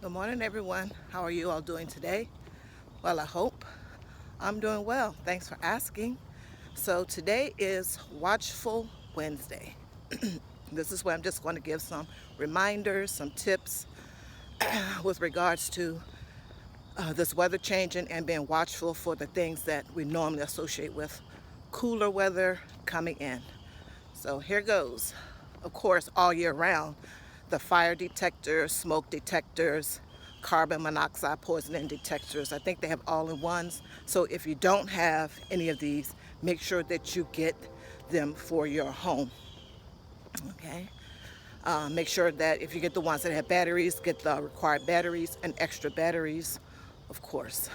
Good morning, everyone. How are you all doing today? Well, I hope I'm doing well. Thanks for asking. So today is Watchful Wednesday. This is where I'm just going to give some reminders, some tips with regards to this weather changing and being watchful for the things that we normally associate with cooler weather coming in. So here goes. Of course, all year round, the fire detectors, smoke detectors, carbon monoxide poisoning detectors, I think they have all-in-ones. So if you don't have any of these, make sure that you get them for your home. Okay. Make sure that if you get the ones that have batteries, get the required batteries and extra batteries, of course.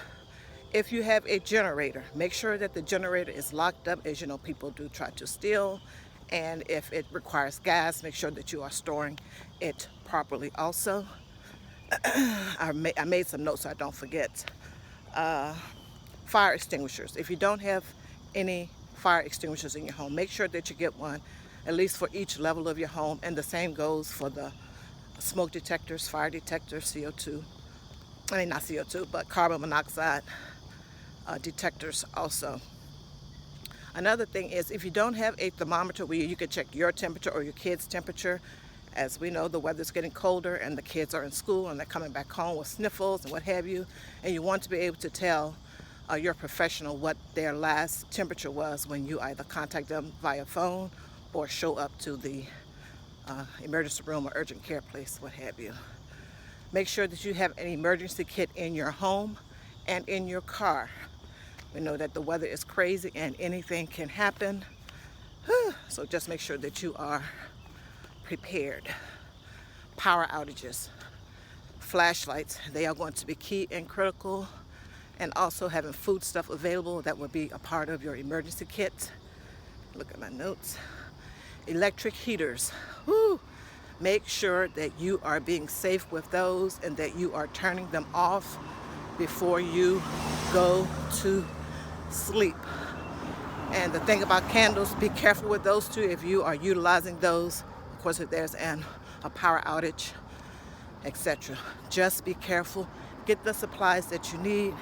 If you have a generator, make sure that the generator is locked up. As you know, people do try to steal. And if it requires gas, make sure that you are storing it properly also. I made some notes so I don't forget. Fire extinguishers. If you don't have any fire extinguishers in your home, make sure that you get one, at least for each level of your home. And the same goes for the smoke detectors, fire detectors, CO2. I mean, not CO2, but carbon monoxide detectors also. Another thing is, if you don't have a thermometer where you can check your temperature or your kids' temperature, as we know, the weather's getting colder and the kids are in school and they're coming back home with sniffles and what have you, and you want to be able to tell your professional what their last temperature was when you either contact them via phone or show up to the emergency room or urgent care place, what have you. Make sure that you have an emergency kit in your home and in your car. We know that the weather is crazy and anything can happen. So just make sure that you are prepared. Power outages, flashlights, they are going to be key and critical. And also having food stuff available, that will be a part of your emergency kit. Look at my notes. Electric heaters. Woo! Make sure that you are being safe with those and that you are turning them off before you go to sleep. And the thing about candles, be careful with those too if you are utilizing those. Of course, if there's a power outage, etc. Just be careful. Get the supplies that you need.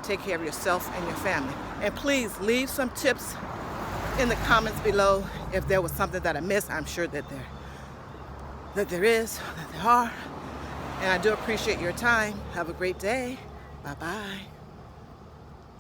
Take care of yourself and your family. And please leave some tips in the comments below if there was something that I missed. I'm sure that there are. And I do appreciate your time. Have a great day. Bye-bye.